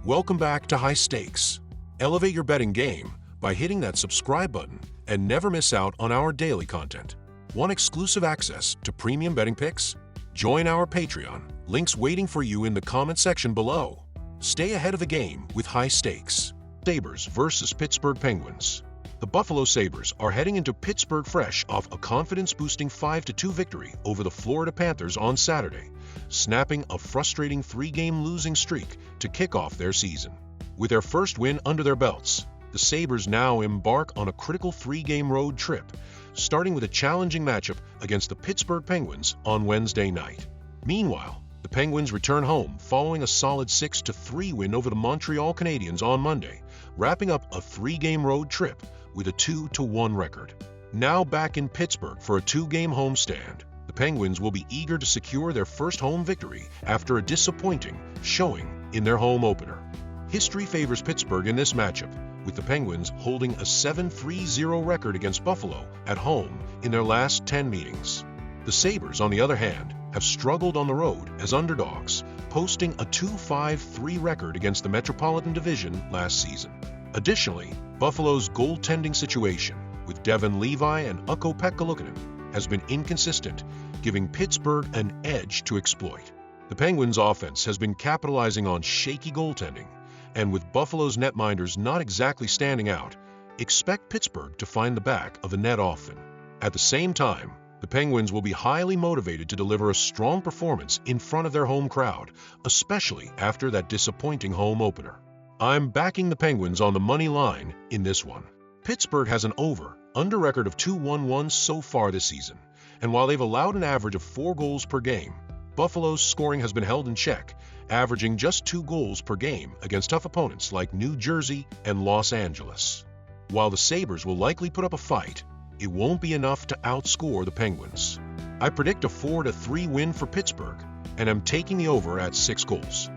Welcome back to High Stakes. Elevate your betting game by hitting that subscribe button and never miss out on our daily content. Want exclusive access to premium betting picks? Join our Patreon. Links waiting for you in the comment section below. Stay ahead of the game with High Stakes. Sabres versus Pittsburgh Penguins. The Buffalo Sabres are heading into Pittsburgh fresh off a confidence-boosting 5-2 victory over the Florida Panthers on Saturday, snapping a frustrating 3-game losing streak to kick off their season. With their first win under their belts, the Sabres now embark on a critical 3-game road trip, starting with a challenging matchup against the Pittsburgh Penguins on Wednesday night. Meanwhile, the Penguins return home following a solid 6-3 win over the Montreal Canadiens on Monday, wrapping up a 3-game road trip with a 2-1 record. Now back in Pittsburgh for a 2-game homestand, the Penguins will be eager to secure their first home victory after a disappointing showing in their home opener. History favors Pittsburgh in this matchup, with the Penguins holding a 7-3-0 record against Buffalo at home in their last 10 meetings. The Sabres, on the other hand, have struggled on the road as underdogs, posting a 2-5-3 record against the Metropolitan Division last season. Additionally, Buffalo's goaltending situation with Devon Levi and Ukko-Pekka Luukkonen has been inconsistent, giving Pittsburgh an edge to exploit. The Penguins' offense has been capitalizing on shaky goaltending, and with Buffalo's netminders not exactly standing out, expect Pittsburgh to find the back of the net often. At the same time, the Penguins will be highly motivated to deliver a strong performance in front of their home crowd, especially after that disappointing home opener. I'm backing the Penguins on the money line in this one. Pittsburgh has an over-under record of 2-1-1 so far this season, and while they've allowed an average of 4 goals per game, Buffalo's scoring has been held in check, averaging just 2 goals per game against tough opponents like New Jersey and Los Angeles. While the Sabres will likely put up a fight, it won't be enough to outscore the Penguins. I predict a 4-3 win for Pittsburgh, and I'm taking the over at 6 goals.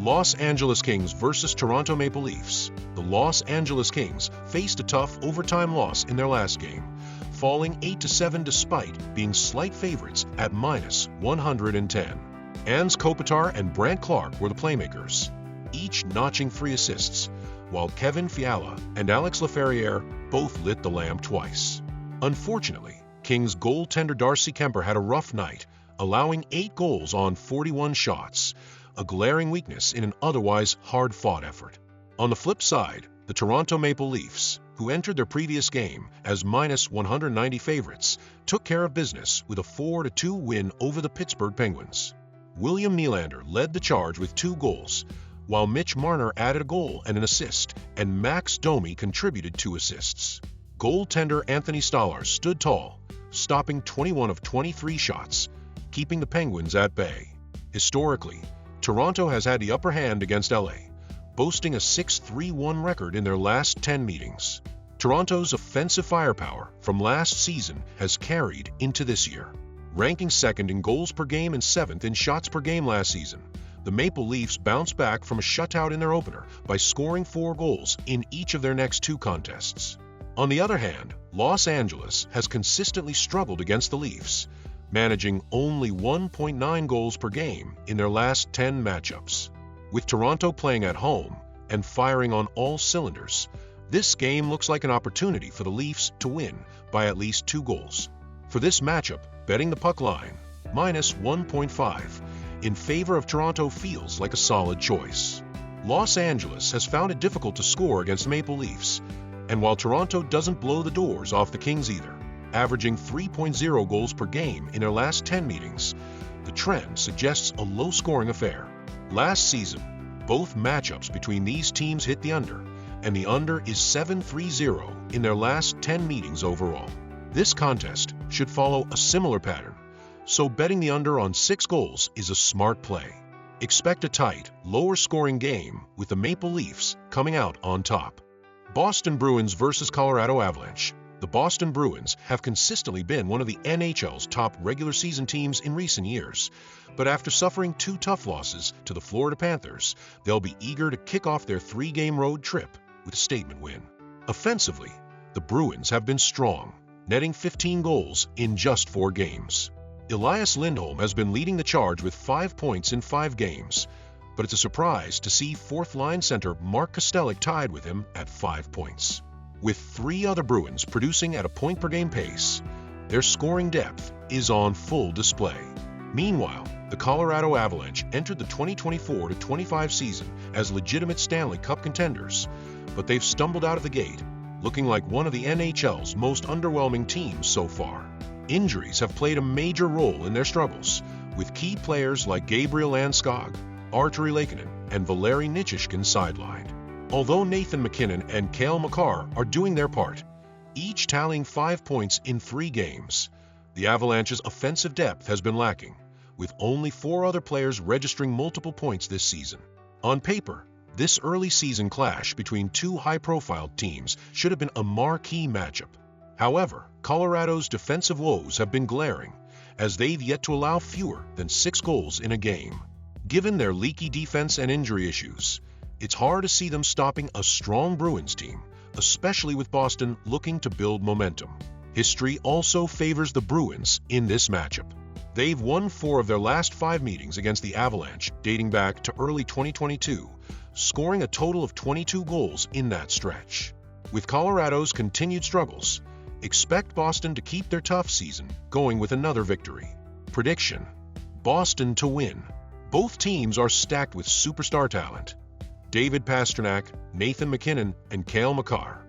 Los Angeles Kings versus Toronto Maple Leafs. The Los Angeles Kings faced a tough overtime loss in their last game, falling 8-7 despite being slight favorites at -110. Anze Kopitar and Brandt Clarke were the playmakers, each notching 3 assists, while Kevin Fiala and Alex Laferriere both lit the lamp twice. Unfortunately, Kings goaltender Darcy Kuemper had a rough night, allowing 8 goals on 41 shots, a glaring weakness in an otherwise hard-fought effort. On the flip side, the Toronto Maple Leafs, who entered their previous game as -190 favorites, took care of business with a 4-2 win over the Pittsburgh Penguins. William Nylander led the charge with 2 goals, while Mitch Marner added a goal and an assist, and Max Domi contributed 2 assists. Goaltender Anthony Stolarz stood tall, stopping 21 of 23 shots, keeping the Penguins at bay. Historically, Toronto has had the upper hand against LA, boasting a 6-3-1 record in their last 10 meetings. Toronto's offensive firepower from last season has carried into this year. Ranking second in goals per game and 7th in shots per game last season, the Maple Leafs bounced back from a shutout in their opener by scoring 4 goals in each of their next 2 contests. On the other hand, Los Angeles has consistently struggled against the Leafs, managing only 1.9 goals per game in their last 10 matchups. With Toronto playing at home and firing on all cylinders, this game looks like an opportunity for the Leafs to win by at least 2 goals. For this matchup, betting the puck line, -1.5, in favor of Toronto feels like a solid choice. Los Angeles has found it difficult to score against the Maple Leafs, and while Toronto doesn't blow the doors off the Kings either, averaging 3.0 goals per game in their last 10 meetings, the trend suggests a low-scoring affair. Last season, both matchups between these teams hit the under, and the under is 7-3-0 in their last 10 meetings overall. This contest should follow a similar pattern, so betting the under on 6 goals is a smart play. Expect a tight, lower-scoring game with the Maple Leafs coming out on top. Boston Bruins versus Colorado Avalanche. The Boston Bruins have consistently been one of the NHL's top regular season teams in recent years, but after suffering 2 tough losses to the Florida Panthers, they'll be eager to kick off their 3-game road trip with a statement win. Offensively, the Bruins have been strong, netting 15 goals in just 4 games. Elias Lindholm has been leading the charge with 5 points in 5 games, but it's a surprise to see fourth-line center Mark Kostelic tied with him at 5 points. With 3 other Bruins producing at a point-per-game pace, their scoring depth is on full display. Meanwhile, the Colorado Avalanche entered the 2024-25 season as legitimate Stanley Cup contenders, but they've stumbled out of the gate, looking like one of the NHL's most underwhelming teams so far. Injuries have played a major role in their struggles, with key players like Gabriel Landeskog, Arturi Lehkonen, and Valeri Nichushkin sidelined. Although Nathan MacKinnon and Cale Makar are doing their part, each tallying 5 points in 3 games, the Avalanche's offensive depth has been lacking, with only 4 other players registering multiple points this season. On paper, this early season clash between 2 high-profile teams should have been a marquee matchup. However, Colorado's defensive woes have been glaring, as they've yet to allow fewer than 6 goals in a game. Given their leaky defense and injury issues, it's hard to see them stopping a strong Bruins team, especially with Boston looking to build momentum. History also favors the Bruins in this matchup. They've won 4 of their last 5 meetings against the Avalanche dating back to early 2022, scoring a total of 22 goals in that stretch. With Colorado's continued struggles, expect Boston to keep their tough season going with another victory. Prediction: Boston to win. Both teams are stacked with superstar talent: David Pastrnak, Nathan MacKinnon, and Cale Makar,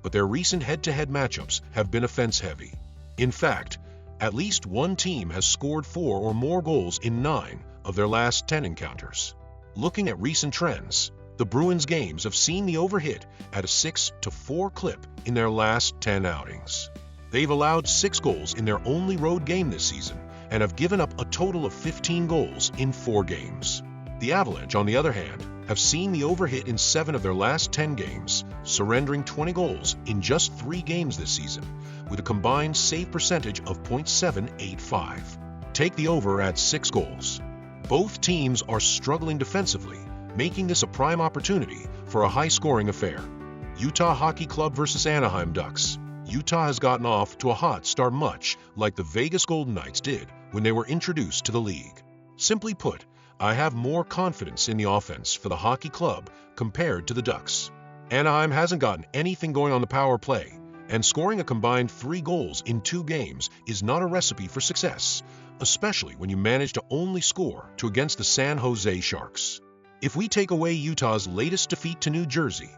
but their recent head-to-head matchups have been offense-heavy. In fact, at least one team has scored 4 or more goals in 9 of their last 10 encounters. Looking at recent trends, the Bruins games have seen the over hit at a 6-4 clip in their last 10 outings. They've allowed 6 goals in their only road game this season and have given up a total of 15 goals in 4 games. The Avalanche, on the other hand, have seen the over hit in 7 of their last 10 games, surrendering 20 goals in just 3 games this season, with a combined save percentage of .785. Take the over at 6 goals. Both teams are struggling defensively, making this a prime opportunity for a high-scoring affair. Utah Hockey Club versus Anaheim Ducks. Utah has gotten off to a hot start, much like the Vegas Golden Knights did when they were introduced to the league. Simply put, I have more confidence in the offense for the Hockey Club compared to the Ducks. Anaheim hasn't gotten anything going on the power play, and scoring a combined 3 goals in 2 games is not a recipe for success, especially when you manage to only score 2 against the San Jose Sharks. If we take away Utah's latest defeat to New Jersey,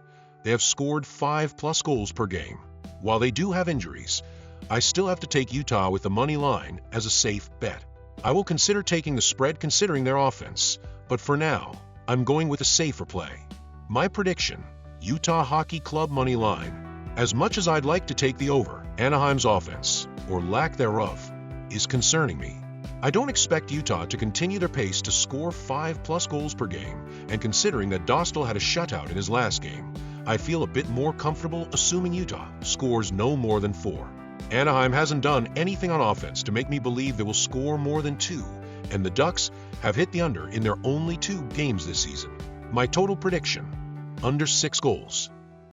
they have scored 5+ goals per game. While they do have injuries, I still have to take Utah with the money line as a safe bet. I will consider taking the spread considering their offense, but for now, I'm going with a safer play. My prediction: Utah Hockey Club money line. As much as I'd like to take the over, Anaheim's offense, or lack thereof, is concerning me. I don't expect Utah to continue their pace to score 5+ goals per game, and considering that Dostal had a shutout in his last game, I feel a bit more comfortable assuming Utah scores no more than 4. Anaheim hasn't done anything on offense to make me believe they will score more than 2, and the Ducks have hit the under in their only 2 games this season. My total prediction: under 6 goals.